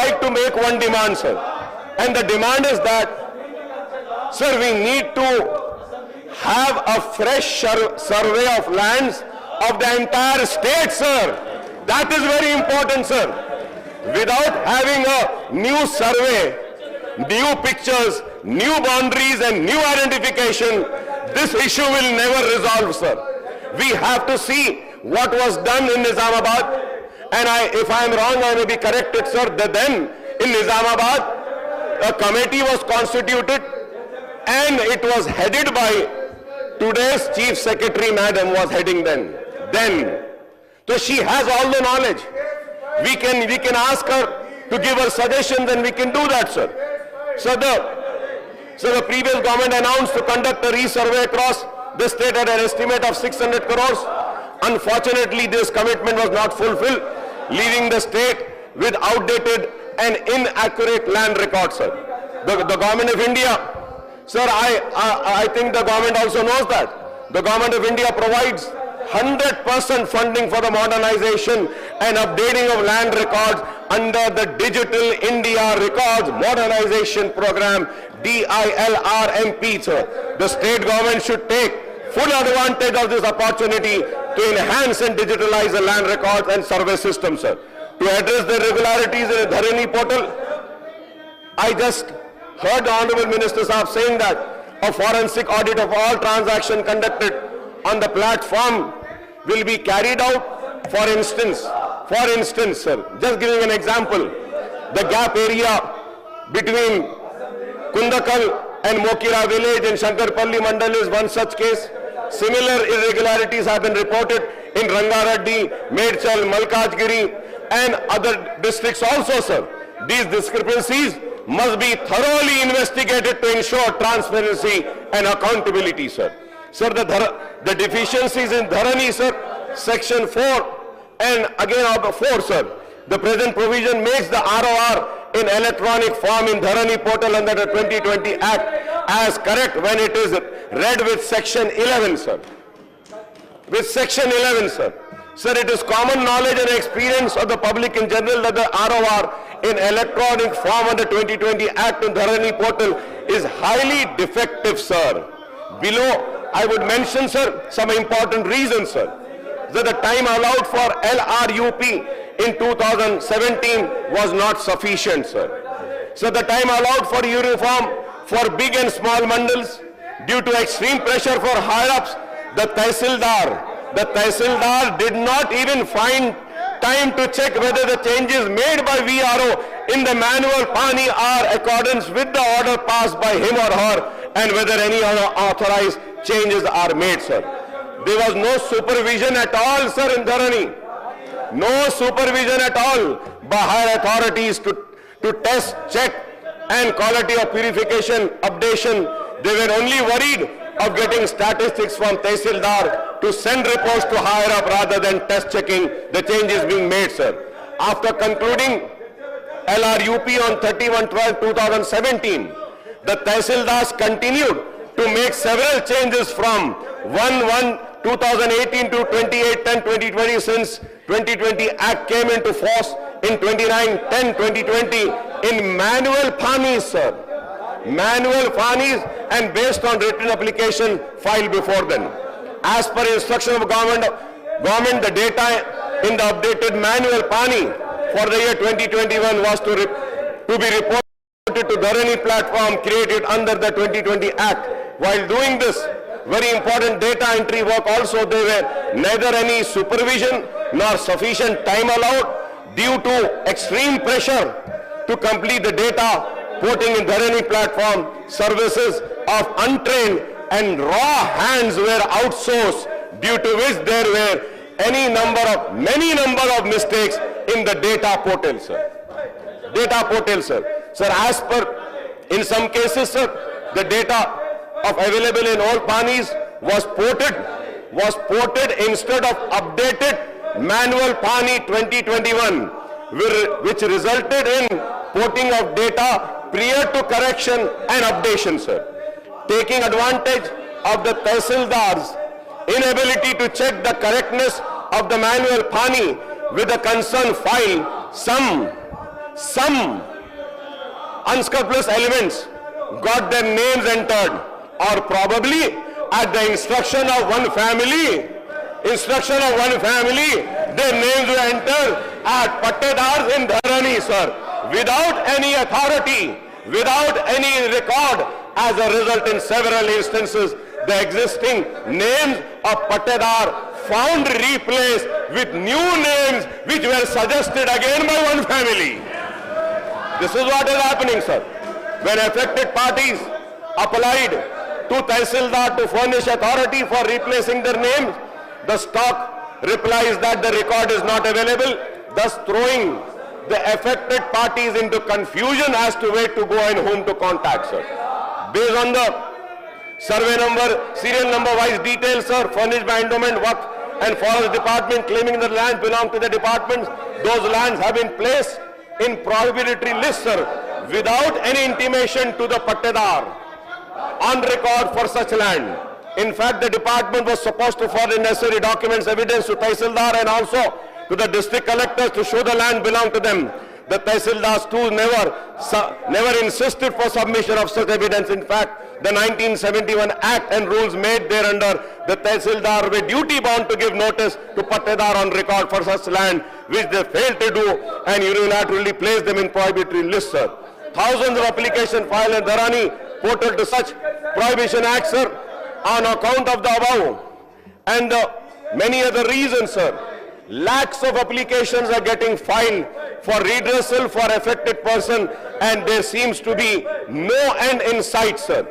like to make one demand, sir. And the demand is that, sir, we need to have a fresh survey of lands of the entire state, sir. That is very important, sir. Without having a new survey, new pictures, new boundaries and new identification, this issue will never resolve, sir. We have to see what was done in Nizamabad. And if I am wrong, I may be corrected, sir, that then in Nizamabad, a committee was constituted and it was headed by today's Chief Secretary, madam, was heading then. So she has all the knowledge. We can ask her to give her suggestions and we can do that, sir. So the previous government announced to conduct a resurvey across the state at an estimate of 600 crores. Unfortunately, this commitment was not fulfilled, leaving the state with outdated and inaccurate land records, sir. The government of India, sir, I think the government also knows that. The government of India provides 100% funding for the modernization and updating of land records under the Digital India Records Modernization Program, DILRMP, sir. The state government should take full advantage of this opportunity to enhance and digitalize the land records and survey system, sir. To address the irregularities in the Dharani portal, I just heard the Honorable Minister Saab saying that a forensic audit of all transactions conducted on the platform will be carried out. For instance, sir, just giving an example, the gap area between Kundakal and Mokira village in Shankarpalli Mandal is one such case. Similar irregularities have been reported in Rangareddy, Medchal, Malkajgiri and other districts also, sir. These discrepancies must be thoroughly investigated to ensure transparency and accountability, sir. Sir, the deficiencies in Dharani, sir, section 4 and again of the 4, sir. The present provision makes the ROR in electronic form in Dharani portal under the 2020 Act as correct when it is read with section 11, sir. With section 11, sir. Sir, it is common knowledge and experience of the public in general that the ROR in electronic form under 2020 Act in Dharani portal is highly defective, sir. Below, I would mention, sir, some important reasons, sir. That the time allowed for LRUP in 2017 was not sufficient, sir. So the time allowed for uniform for big and small mandals due to extreme pressure for higher-ups, the Tehsildar did not even find time to check whether the changes made by VRO in the manual Pani are accordance with the order passed by him or her and whether any other authorized changes are made, sir. There was no supervision at all, sir, in Dharani. No supervision at all by higher authorities to test, check and quality of purification, updation. They were only worried of getting statistics from Tehsildar to send reports to higher up rather than test checking the changes being made, sir. After concluding LRUP on 31/12/2017, the Tehsildars continued to make several changes from 1/1/2018 to 28/10/2020 since 2020 Act came into force in 29/10/2020 in manual Panis, sir. Manual Panis and based on written application filed before then. As per instruction of government, the data in the updated manual Pani for the year 2021 was to be reported to Dharani platform created under the 2020 Act. While doing this very important data entry work also, there were neither any supervision nor sufficient time allowed due to extreme pressure to complete the data porting in Dharani platform. Services of untrained and raw hands were outsourced, due to which there were many number of mistakes in the data portal, sir. Data portal, sir. Sir, as per, in some cases, sir, the data of available in all Panis was ported instead of updated manual Pani 2021, which resulted in porting of data prior to correction and updation, sir. Taking advantage of the Tehsildar's inability to check the correctness of the manual Pani with the concerned file, some some unscrupulous elements got their names entered, or probably at the instruction of one family, their names were entered at pattedars in Dharani, sir, without any authority, without any record. As a result, in several instances, the existing names of pattedar found replaced with new names which were suggested again by one family. This is what is happening, sir. When affected parties applied to Tehsildar to furnish authority for replacing their names, the stock replies that the record is not available, thus throwing the affected parties into confusion as to where to go and whom to contact, sir. Based on the survey number, serial number wise details, sir, furnished by Endowment, Waqf and Forest Department claiming the lands belong to the departments, those lands have been placed in prohibitory list, sir, without any intimation to the pattedar on record for such land. In fact, the department was supposed to furnish necessary documents, evidence to Tehsildar and also to the district collectors to show the land belonged to them. The Tehsildars too never insisted for submission of such evidence. In fact, the 1971 Act and rules made thereunder, the Tehsildar were duty bound to give notice to pattedar on record for such land, which they failed to do and unilaterally placed them in prohibitory list, sir. Thousands of applications filed in Dharani portal to such prohibition acts, sir, on account of the above and many other reasons, sir. Lakhs of applications are getting filed for redressal for affected person, and there seems to be no end in sight, sir.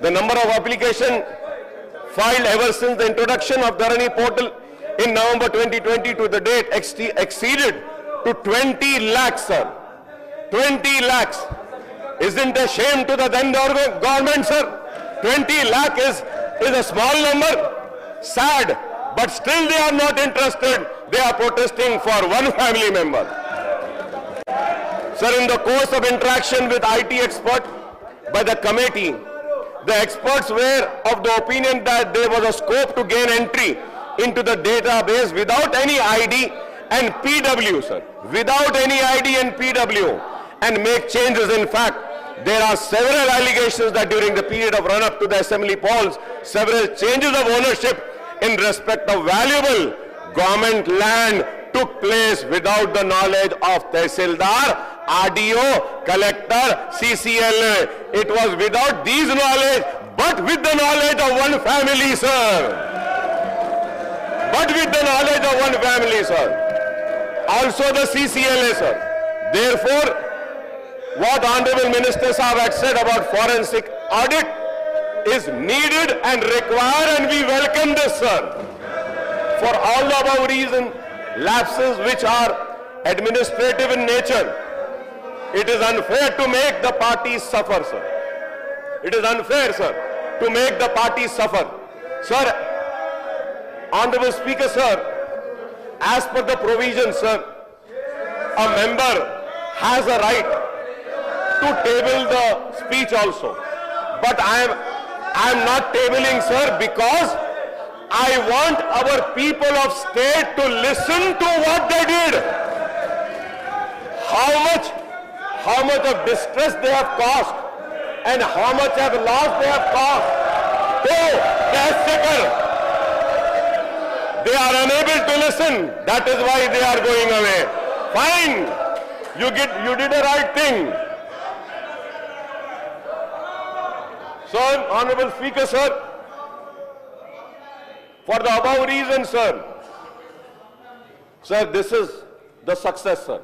The number of applications filed ever since the introduction of Dharani portal in November 2020 to the date exceeded to 20 lakhs, sir. 20 lakhs. Isn't a shame to the then government, sir? 20 lakh is a small number. Sad. But still they are not interested. They are protesting for one family member. Sir, in the course of interaction with IT expert by the committee, the experts were of the opinion that there was a scope to gain entry into the database without any ID and PW, sir. Without any ID and PW, and make changes. In fact, there are several allegations that during the period of run-up to the assembly polls, several changes of ownership in respect of valuable government land took place without the knowledge of Tehsildar, RDO, collector, CCLA. It was without these knowledge, but with the knowledge of one family, sir. But with the knowledge of one family, sir. Also the CCLA, sir. Therefore, what Honorable Minister Sahab had said about forensic audit is needed and required, and we welcome this, sir. For all the above reasons, lapses which are administrative in nature, it is unfair to make the parties suffer, sir. It is unfair, sir, to make the parties suffer. Sir, Honorable Speaker, sir, as per the provision, sir, a member has a right to table the speech also. But I am not tabling, sir, because I want our people of state to listen to what they did. How much of distress they have caused and how much of loss they have caused to the exchequer. They are unable to listen. That is why they are going away. Fine. You did a right thing. So, Honorable Speaker, sir, for the above reason, sir, this is the success, sir.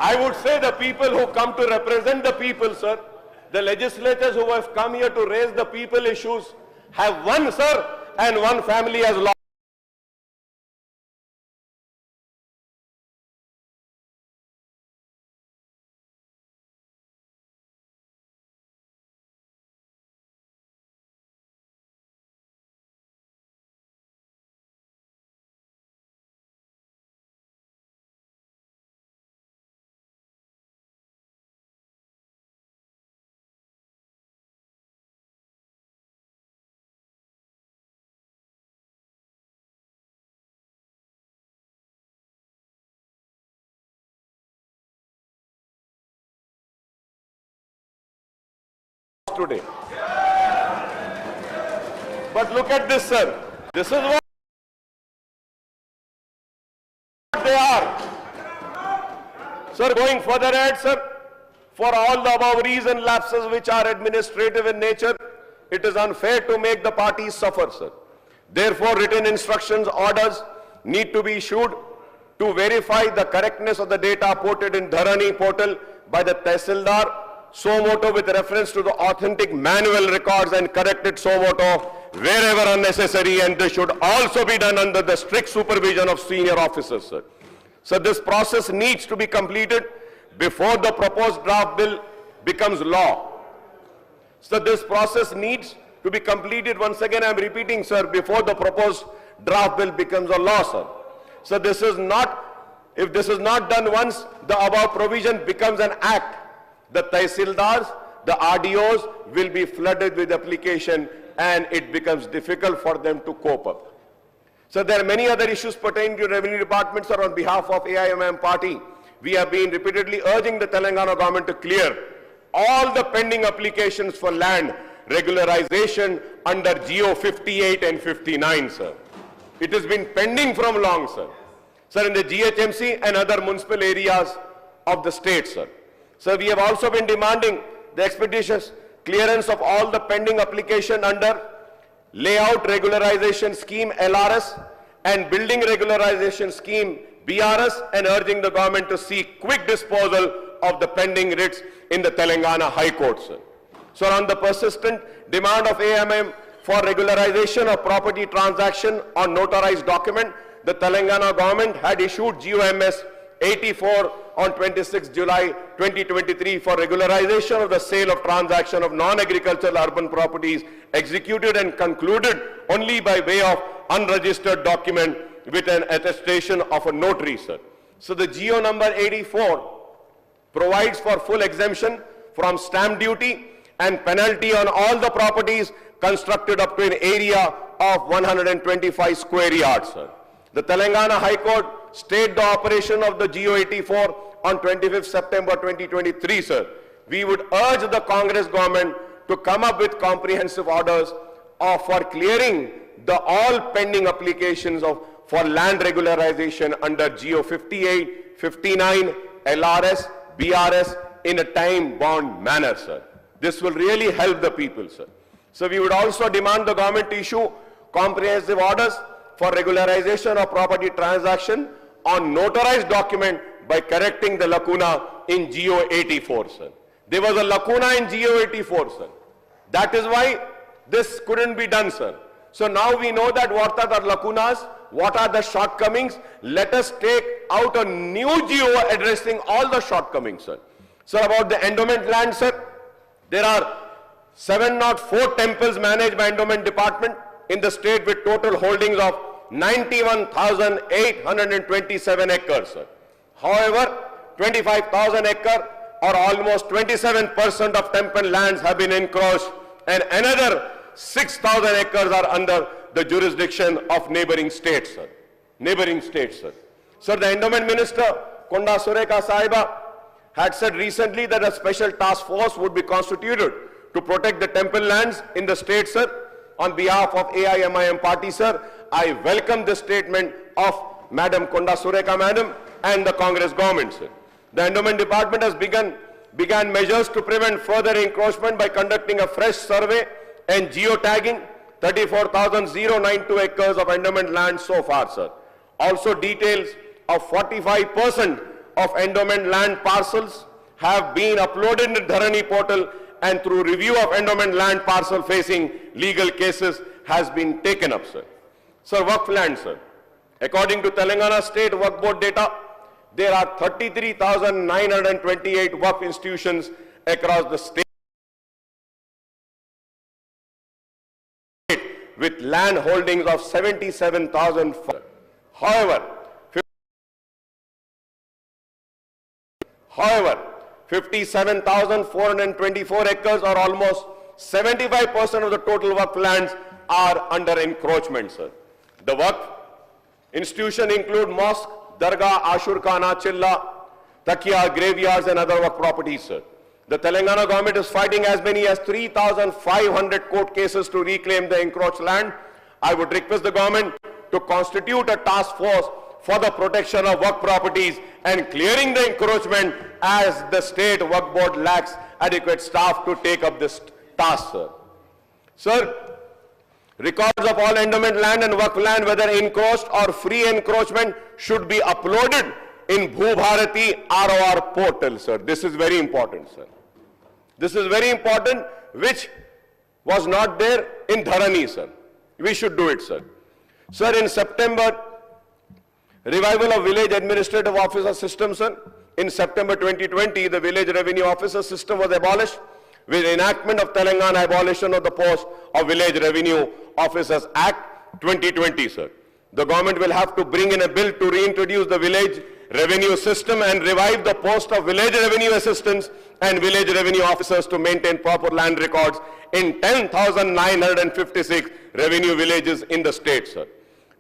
I would say the people who come to represent the people, sir, the legislators who have come here to raise the people issues have won, sir, and one family has lost. today. But look at this, sir. This is what they are. Sir, going further ahead, sir, for all the above reason lapses which are administrative in nature, it is unfair to make the parties suffer, sir. Therefore, written instructions, orders need to be issued to verify the correctness of the data ported in Dharani portal by the Tehsildar, so moto with reference to the authentic manual records and corrected so moto wherever unnecessary, and this should also be done under the strict supervision of senior officers, sir. So this process needs to be completed before the proposed draft bill becomes law. So this process needs to be completed, once again I am repeating, sir, before the proposed draft bill becomes a law, sir. So this is not, if this is not done once the above provision becomes an act, the Tehsildars, the RDOs will be flooded with application and it becomes difficult for them to cope up. So there are many other issues pertaining to revenue department, sir. On behalf of AIMM party, we have been repeatedly urging the Telangana government to clear all the pending applications for land regularization under GO 58 and 59, sir. It has been pending from long, sir. Sir, in the GHMC and other municipal areas of the state, sir. So we have also been demanding the expeditious clearance of all the pending application under Layout Regularization Scheme LRS and Building Regularization Scheme BRS, and urging the government to seek quick disposal of the pending writs in the Telangana High Court, sir. So on the persistent demand of AIMM for regularization of property transaction on notarized document, the Telangana government had issued GOMS 84 on 26 July 2023 for regularization of the sale of transaction of non-agricultural urban properties executed and concluded only by way of unregistered document with an attestation of a notary, sir. So the GO number 84 provides for full exemption from stamp duty and penalty on all the properties constructed up to an area of 125 square yards, sir. The Telangana High Court stayed the operation of the GO 84 on 25th September 2023, sir. We would urge the Congress government to come up with comprehensive orders for clearing the all pending applications for land regularization under GO 58, 59, LRS, BRS in a time-bound manner, sir. This will really help the people, sir. So we would also demand the government to issue comprehensive orders for regularization of property transaction on notarized document by correcting the lacuna in GO 84, sir. There was a lacuna in GO 84, sir. That is why this couldn't be done, sir. So now we know that what are the lacunas, what are the shortcomings. Let us take out a new GO addressing all the shortcomings, sir. Sir, about the endowment land, sir, there are 704 temples managed by endowment department in the state with total holdings of 91,827 acres, sir. However, 25,000 acres or almost 27% of temple lands have been encroached, and another 6,000 acres are under the jurisdiction of neighboring states, sir. Neighboring states, sir. Sir, the endowment minister, Konda Sureka Sahiba, had said recently that a special task force would be constituted to protect the temple lands in the state, sir. On behalf of AIMIM party, sir, I welcome this statement of Madam Konda Sureka Madam and the Congress government, sir. The endowment department has began measures to prevent further encroachment by conducting a fresh survey and geotagging 34,092 acres of endowment land so far, sir. Also, details of 45% of endowment land parcels have been uploaded in the Dharani portal, and through review of endowment land parcel facing legal cases has been taken up, sir. Sir, Waqf land, sir. According to Telangana State Waqf Board data, there are 33,928 Waqf institutions across the state with land holdings of 77,000. However, 57,424 acres or almost 75% of the total Waqf lands are under encroachment, sir. The Waqf institution include mosque, dargah, ashur khana, chilla, takiya, graveyards and other Waqf properties, sir. The Telangana government is fighting as many as 3,500 court cases to reclaim the encroached land. I would request the government to constitute a task force for the protection of work properties and clearing the encroachment, as the state work board lacks adequate staff to take up this task, sir. Sir, records of all endowment land and work land, whether encroached or free encroachment, should be uploaded in Bhubharati ROR portal, sir. This is very important, sir. This is very important, which was not there in Dharani, sir. We should do it, sir. Sir, in September, revival of village administrative officer system, sir. In September 2020, the village revenue officer system was abolished with enactment of Telangana Abolition of the Post of Village Revenue Officers Act 2020, sir. The government will have to bring in a bill to reintroduce the village revenue system and revive the post of village revenue assistants and village revenue officers to maintain proper land records in 10,956 revenue villages in the state, sir.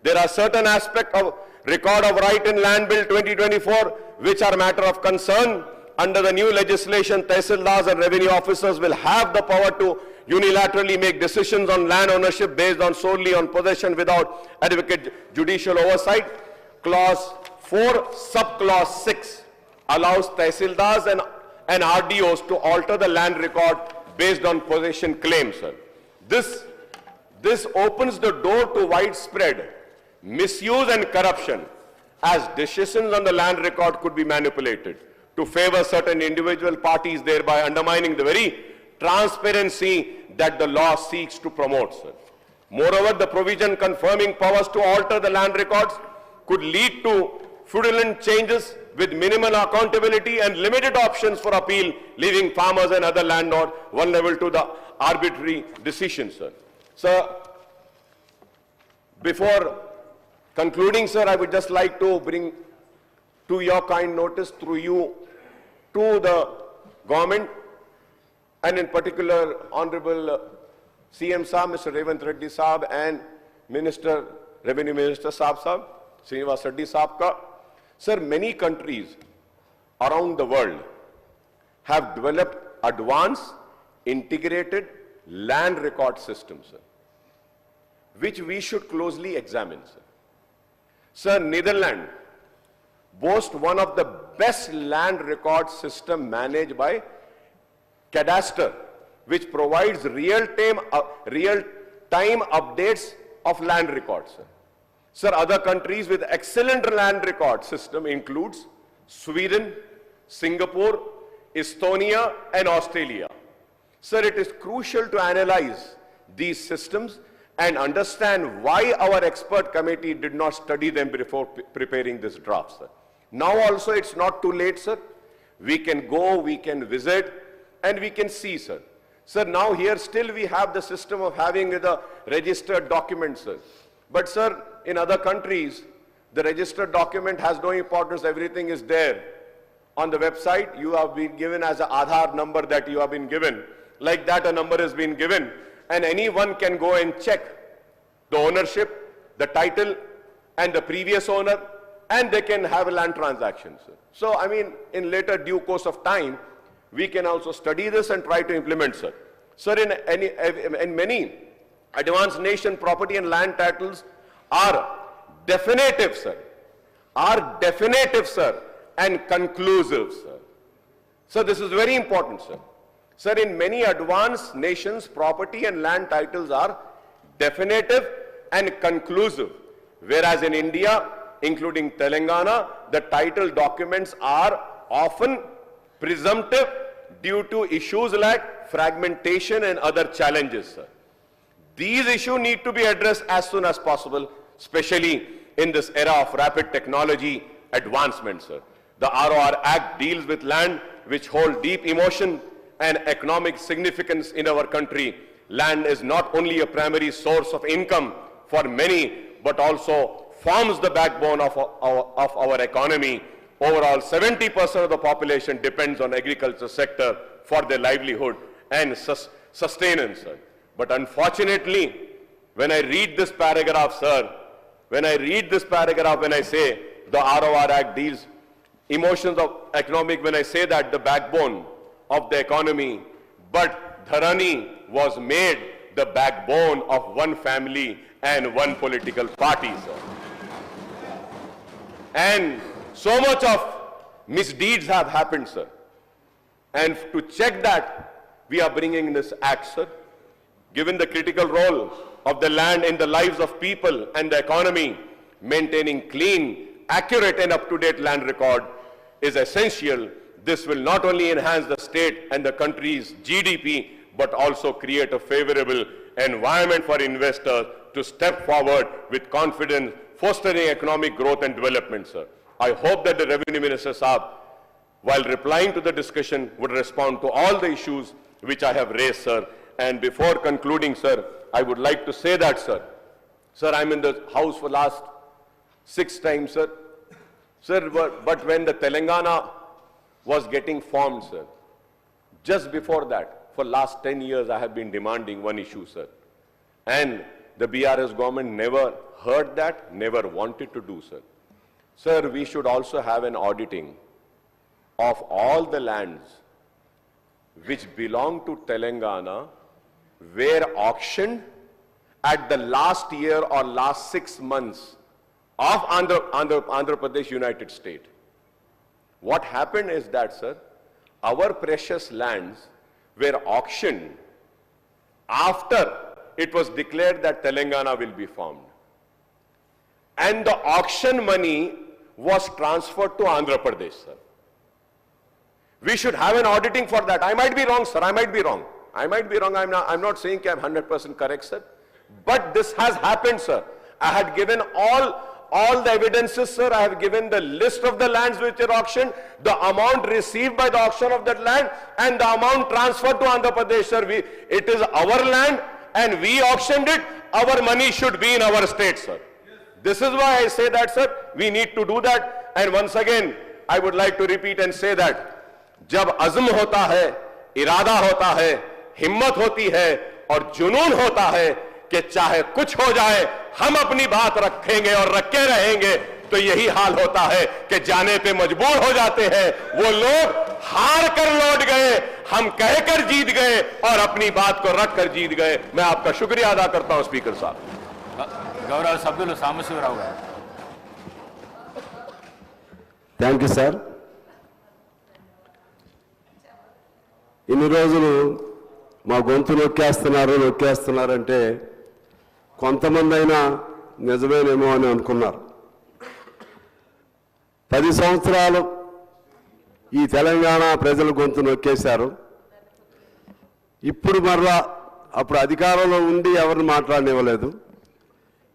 There are certain aspects of Record of Right in Land Bill 2024 which are matter of concern. Under the new legislation, Tehsildars and revenue officers will have the power to unilaterally make decisions on land ownership based on solely on possession without adequate judicial oversight. Clause 4, subclause 6 allows Tehsildars and RDOs to alter the land record based on possession claims, sir. This opens the door to widespread misuse and corruption, as decisions on the land record could be manipulated to favor certain individual parties, thereby undermining the very transparency that the law seeks to promote, sir. Moreover, the provision confirming powers to alter the land records could lead to fraudulent changes with minimal accountability and limited options for appeal, leaving farmers and other landlords vulnerable to the arbitrary decisions, sir. Sir, before concluding, sir, I would just like to bring to your kind notice through you to the government, and in particular Honorable CM Saab, Mr. Revant Reddy Saab, and Revenue Minister Saab, Srinivas Reddy Saab ka. Sir, many countries around the world have developed advanced integrated land record systems, sir, which we should closely examine, sir. Sir, Netherlands boasts one of the best land record system managed by Cadastre, which provides real-time updates of land records, sir. Sir, other countries with excellent land record system includes Sweden, Singapore, Estonia, and Australia. Sir, it is crucial to analyze these systems and understand why our expert committee did not study them before preparing this draft, sir. Now also it's not too late, sir. We can go, we can visit, and we can see, sir. Sir, now here still we have the system of having the registered documents, sir. But, sir, in other countries, the registered document has no importance. Everything is there. On the website, you have been given as an Aadhaar number that you have been given. Like that, a number has been given. And anyone can go and check the ownership, the title, and the previous owner, and they can have a land transaction, sir. So, I mean, in later due course of time, we can also study this and try to implement, sir. Sir, in many advanced nation, property and land titles are definitive, sir. And conclusive, sir. So this is very important, sir. Sir, in many advanced nations, property and land titles are definitive and conclusive, whereas in India, including Telangana, the title documents are often presumptive due to issues like fragmentation and other challenges, sir. These issues need to be addressed as soon as possible, especially in this era of rapid technology advancement, sir. The ROR Act deals with land which hold deep emotion and economic significance in our country. Land is not only a primary source of income for many, but also forms the backbone of our economy. Overall, 70% of the population depends on agriculture sector for their livelihood and sustenance, sir. But unfortunately, when I read this paragraph, sir, when I say the ROR Act deals emotions of economic, when I say that the backbone of the economy, but Dharani was made the backbone of one family and one political party, sir. And so much of misdeeds have happened, sir. And to check that, we are bringing this act, sir. Given the critical role of the land in the lives of people and the economy, maintaining clean, accurate and up-to-date land record is essential. This will not only enhance the state and the country's GDP, but also create a favorable environment for investors to step forward with confidence, fostering economic growth and development, sir. I hope that the Revenue Minister Saab, while replying to the discussion, would respond to all the issues which I have raised, sir. And before concluding, sir, I would like to say that, sir. Sir, I'm in the House for last 6 times, sir. Sir, but when the Telangana was getting formed, sir, just before that, for last 10 years, I have been demanding one issue, sir. And the BRS government never heard that, never wanted to do, sir. Sir, we should also have an auditing of all the lands which belong to Telangana were auctioned at the last year or last 6 months of Andhra Pradesh United State. What happened is that, sir, our precious lands were auctioned after it was declared that Telangana will be formed. And the auction money was transferred to Andhra Pradesh, sir. We should have an auditing for that. I might be wrong, sir. I might be wrong. I'm not saying I'm 100% correct, sir. But this has happened, sir. I had given all the evidences, sir. I have given the list of the lands which are auctioned, the amount received by the auction of that land, and the amount transferred to Andhra Pradesh, sir. It is our land and we auctioned it. Our money should be in our state, sir. This is why I say that, sir. We need to do that. And once again, I would like to repeat and say that जब अज़्म होता है, इरादा होता है, हिम्मत होती है और जुनून होता है कि चाहे कुछ हो जाए हम अपनी बात रखेंगे और रखे रहेंगे, तो यही हाल होता है कि जाने पे मजबूर हो जाते हैं। वो लोग हार कर लौट गए, हम कहकर जीत गए और अपनी बात को रख कर जीत गए। मैं आपका शुक्रिया अदा करता हूं स्पीकर साहब। गौरव सभ्युలు సాంబశివరావు గారు। Thank you sir. ఇన్ని రోజులు మా గొంతు నొక్కేస్తున్నారంటే కొంతమంది అయినా నిజమేనేమో అని అనుకున్నారు। 10 సంవత్సరాలు ఈ తెలంగాణ ప్రజల గొంతు నొక్కేశారు। ఇప్పుడు మరలా అప్పుడు అధికారంలో ఉండి ఎవరిని మాట్లాడనివ్వలేదు,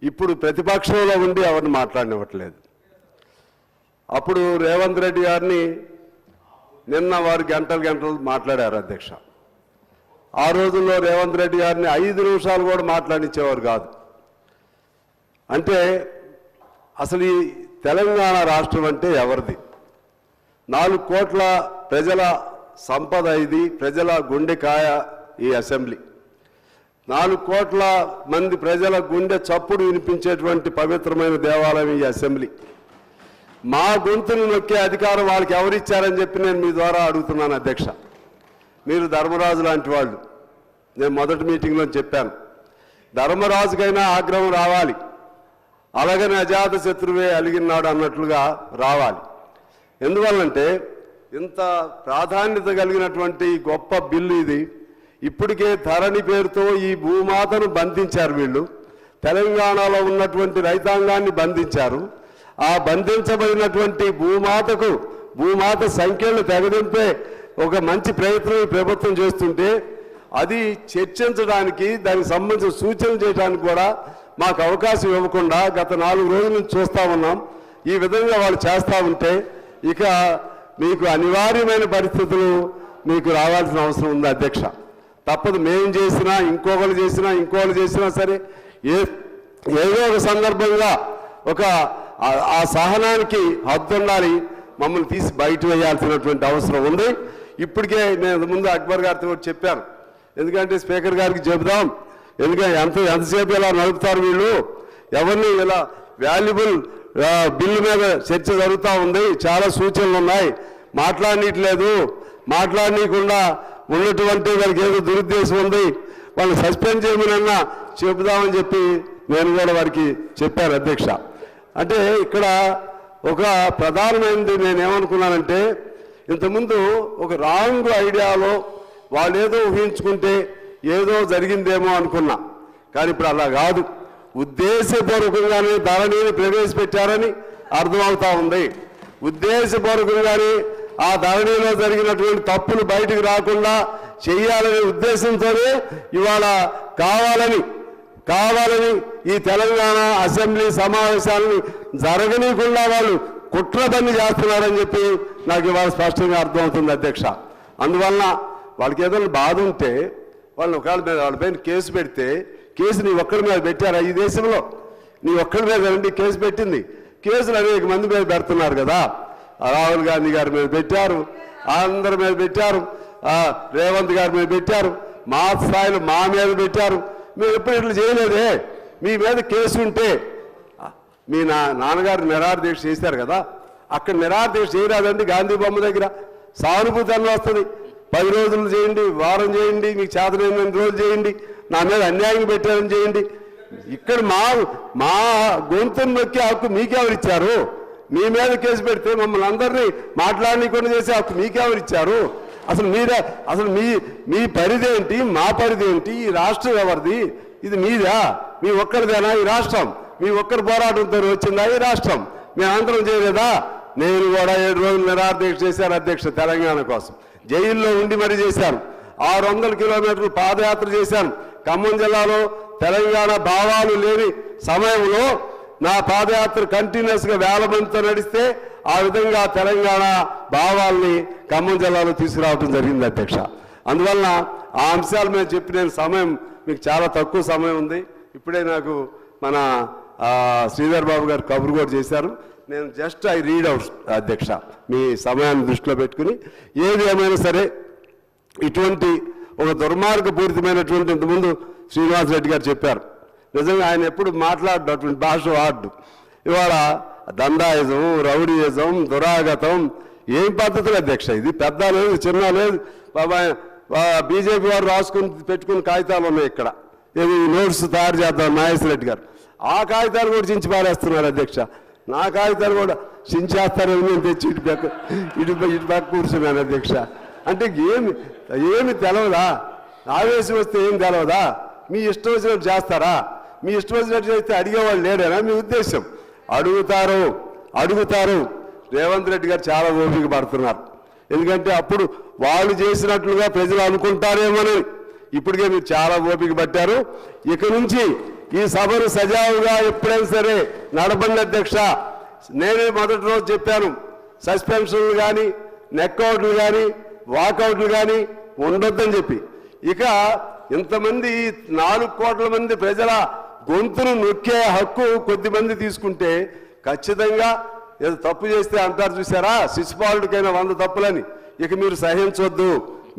ఇప్పుడు ప్రతిపక్షంలో ఉండి ఎవరిని మాట్లాడనివ్వట్లేదు। అప్పుడు రేవంత్ రెడ్డి గారిని నిన్న వారు గంటలు మాట్లాడారు అధ్యక్ష। ఆ రోజుల్లో రేవంత్ రెడ్డి గారిని 5 నిమిషాలు కూడా మాట్లాడించేవారు కాదు। అంటే అసలు ఈ తెలంగాణ రాష్ట్రం అంటే ఎవరిది? 4 కోట్ల ప్రజల సంపద ఇది, ప్రజల గుండెకాయ ఈ అసెంబ్లీ। 4 కోట్ల మంది ప్రజల గుండె చప్పుడు వినిపించేటువంటి పవిత్రమైన దేవాలయం ఈ అసెంబ్లీ। మా గొంతును నొక్కే అధికారం వాళ్ళకి ఎవరిచ్చారని చెప్పి నేను మీ ద్వారా అడుగుతున్నాను అధ్యక్ష। మీరు ధర్మరాజు లాంటి వాళ్ళు, నేను మొదటి మీటింగ్లో చెప్పాను, ధర్మరాజుకైనా ఆగ్రహం రావాలి, అలాగని అజాత శత్రువే అలిగినాడు అన్నట్లుగా రావాలి। ఎందువల్లంటే ఇంత ప్రాధాన్యత కలిగినటువంటి గొప్ప బిల్లు ఇది। ఇప్పటికే ధరణి పేరుతో ఈ భూమాతను బంధించారు వీళ్ళు, తెలంగాణలో ఉన్నటువంటి రైతాంగాన్ని బంధించారు। ఆ బంధించబడినటువంటి భూమాత సంఖ్యలను తెగదింపే ఒక మంచి ప్రయత్నం ప్రభుత్వం చేస్తుంటే అది చర్చించడానికి, దానికి సంబంధించిన సూచనలు చేయడానికి కూడా మాకు అవకాశం ఇవ్వకుండా గత 4 రోజుల నుంచి చూస్తూ ఉన్నాం। ఈ విధంగా వాళ్ళు చేస్తూ ఉంటే ఇక మీకు అనివార్యమైన పరిస్థితులు మీకు రావాల్సిన అవసరం ఉంది అధ్యక్ష। తప్పదు, మేము చేసినా ఇంకొకరు చేసినా సరే ఏదో ఒక సందర్భంగా ఆ సహనానికి హద్దు ఉండాలి, మమ్మల్ని తీసి బయట వేయాల్సినటువంటి అవసరం ఉంది। ఇప్పటికే నేను ముందు అక్బర్ గారితో కూడా చెప్పాను, ఎందుకంటే స్పీకర్ గారికి చెబుదాం, ఎందుకంటే ఎంతసేపు ఇలా నడుపుతారు వీళ్ళు, ఎవరిని ఇలా వాల్యుబుల్ బిల్లు మీద చర్చ జరుగుతూ ఉంది, చాలా సూచనలు ఉన్నాయి, మాట్లాడనట్లేదు, మాట్లాడనీయకుండా ఉన్నటువంటి వాళ్ళకి ఏదో దురుద్దేశం ఉంది, వాళ్ళని సస్పెండ్ చేయమనన్నా చెబుదామని చెప్పి నేను కూడా వారికి చెప్పాను అధ్యక్ష. అంటే ఇక్కడ ఒక ప్రధానమైనది నేనేమనుకున్నానంటే, ఇంతకుముందు ఒక రాంగ్ ఐడియాలో వాళ్ళు ఏదో ఊహించుకుంటే ఏదో జరిగిందేమో అనుకున్నా, కానీ ఇప్పుడు అలా కాదు. ఉద్దేశపూర్వకంగానే ధరణిని ప్రవేశపెట్టారని అర్థమవుతా ఉంది. ఉద్దేశపూర్వకంగానే ఆ ధరణిలో జరిగినటువంటి తప్పులు బయటకు రాకుండా చేయాలనే ఉద్దేశంతోనే ఇవాళ కావాలని ఈ తెలంగాణ అసెంబ్లీ సమావేశాలను జరగనీయకుండా వాళ్ళు కుట్ర పని చేస్తున్నారని చెప్పి నాకు ఇవాళ స్పష్టంగా అర్థమవుతుంది అధ్యక్ష. అందువలన వాళ్ళకి ఏదైనా బాధ ఉంటే వాళ్ళు ఒకవేళ వాళ్ళపైన కేసు పెడితే, కేసు నీ ఒక్కడి మీద పెట్టారా ఈ దేశంలో? నీ ఒక్కడి మీద రండి కేసు పెట్టింది. కేసులు అనేక మంది మీద పెడుతున్నారు కదా. రాహుల్ గాంధీ గారి మీద పెట్టారు, అందరి మీద పెట్టారు, రేవంత్ గారి మీద పెట్టారు, మా స్థాయిలో మా మీద పెట్టారు. మీరు ఎప్పుడు ఇట్లా చేయలేదే. మీ మీద కేసు ఉంటే మీ నాన్నగారు నిరాహార దీక్ష చేశారు కదా, అక్కడ నిరాహార దీక్ష చేయరాదండి. గాంధీ బొమ్మ దగ్గర సానుభూతి అన్న వస్తుంది. 10 రోజులు చేయండి, వారం చేయండి, మీకు చేతనైన రోజులు చేయండి, నా మీద అన్యాయం పెట్టారని చేయండి. ఇక్కడ మా గొంతును నొక్కే హక్కు మీకెవరిచ్చారు? మీ మీద కేసు పెడితే మమ్మల్ని అందరినీ మాట్లాడనీయకుండా చేసే హక్కు మీకెవరిచ్చారు? అసలు మీ పరిధి ఏంటి, మా పరిధి ఏంటి? ఈ రాష్ట్రం ఎవరిది? ఇది మీదా? మీ ఒక్కరిదేనా ఈ రాష్ట్రం? మీ ఒక్కరి పోరాటంతో వచ్చిందా ఈ రాష్ట్రం? మేమందరం చేయలేదా? నేను కూడా 7 రోజులు నిరాహార దీక్ష చేశాను అధ్యక్ష, తెలంగాణ కోసం. జైల్లో ఉండి మరీ చేశాను. 600 కిలోమీటర్లు పాదయాత్ర చేశాను. ఖమ్మం జిల్లాలో తెలంగాణ భావాలు లేని సమయంలో నా పాదయాత్ర కంటిన్యూస్గా వేల మందితో నడిస్తే ఆ విధంగా తెలంగాణ భావాల్ని ఖమ్మం జిల్లాలో తీసుకురావడం జరిగింది అధ్యక్ష. అందువలన ఆ అంశాల మీద చెప్పిన సమయం మీకు చాలా తక్కువ సమయం ఉంది. ఇప్పుడే నాకు మన శ్రీధర్ బాబు గారు కబురు కూడా చేశారు. నేను జస్ట్ ఐ రీడ్ అవుట్ అధ్యక్ష, మీ సమయాన్ని దృష్టిలో పెట్టుకుని. ఏది ఏమైనా సరే ఇటువంటి ఒక దుర్మార్గపూరితమైనటువంటి ఇంతకుముందు శ్రీనివాసరెడ్డి గారు చెప్పారు, నిజంగా ఆయన ఎప్పుడు మాట్లాడినటువంటి భాష వాడు. ఇవాళ దండాయిజం, రౌడీయిజం, దురాగతం ఏం పద్ధతులు అధ్యక్ష? ఇది పెద్ద లేదు, చిన్న లేదు. బాబాయ్ బీజేపీ వారు రాసుకుని పెట్టుకున్న కాగితాలు ఉన్నాయి ఇక్కడ, ఏది నోట్స్ తయారు చేద్దాం నాగేశ్వరరెడ్డి గారు. ఆ కాగితాలు కూడా చించి పారేస్తున్నారు అధ్యక్ష. నా కాగితాలు కూడా చించేస్తారని నేను తెచ్చి ఇటు పక్క కూర్చున్నాను అధ్యక్ష. అంటే ఏమి తెలవదా? ఆవేశం వస్తే ఏం తెలవదా? మీ ఇష్టం వచ్చినట్టు చేస్తారా? మీ ఇష్టం వచ్చినట్టు చేస్తే అడిగేవాళ్ళు లేడేనా మీ ఉద్దేశం? అడుగుతారు. రేవంత్ రెడ్డి గారు చాలా ఓపిక పడుతున్నారు. ఎందుకంటే అప్పుడు వాళ్ళు చేసినట్లుగా ప్రజలు అనుకుంటారేమోనని. ఇప్పటికే మీరు చాలా ఓపిక పట్టారు. ఇక నుంచి ఈ సభను సజావుగా ఎప్పుడైనా సరే నడపండి అధ్యక్ష. నేనే మొదటి రోజు చెప్పాను, సస్పెన్షన్లు కానీ, నెక్అవుట్లు కానీ, వాకౌట్లు కానీ ఉండొద్దని చెప్పి. ఇక ఇంతమంది 4 కోట్ల మంది ప్రజల గొంతును నొక్కే హక్కు కొద్దిమంది తీసుకుంటే ఖచ్చితంగా ఏదో తప్పు చేస్తే అంటారు చూసారా, శిశుపాలుడికైనా 100 తప్పులని. ఇక మీరు సహించవద్దు.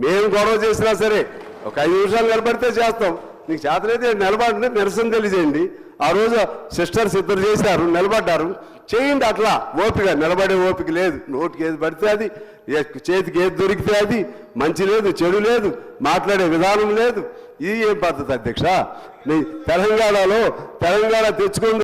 మేము గొడవ చేసినా సరే ఒక 5 నిమిషాలు నిలబడితే చేస్తాం. నీకు చేతనైతే నిలబడి నిరసన తెలియజేయండి. ఆ రోజు సిస్టర్స్ ఇద్దరు చేశారు, నిలబడ్డారు, చేయండి. అట్లా ఓపిక, నిలబడే ఓపిక లేదు. నోటికి ఏది పడితే అది, చేతికి ఏది దొరికితే అది, మంచి లేదు చెడు లేదు, మాట్లాడే విధానం లేదు. ఇది ఏం పద్ధతి అధ్యక్ష? తెలంగాణ తెచ్చుకుంది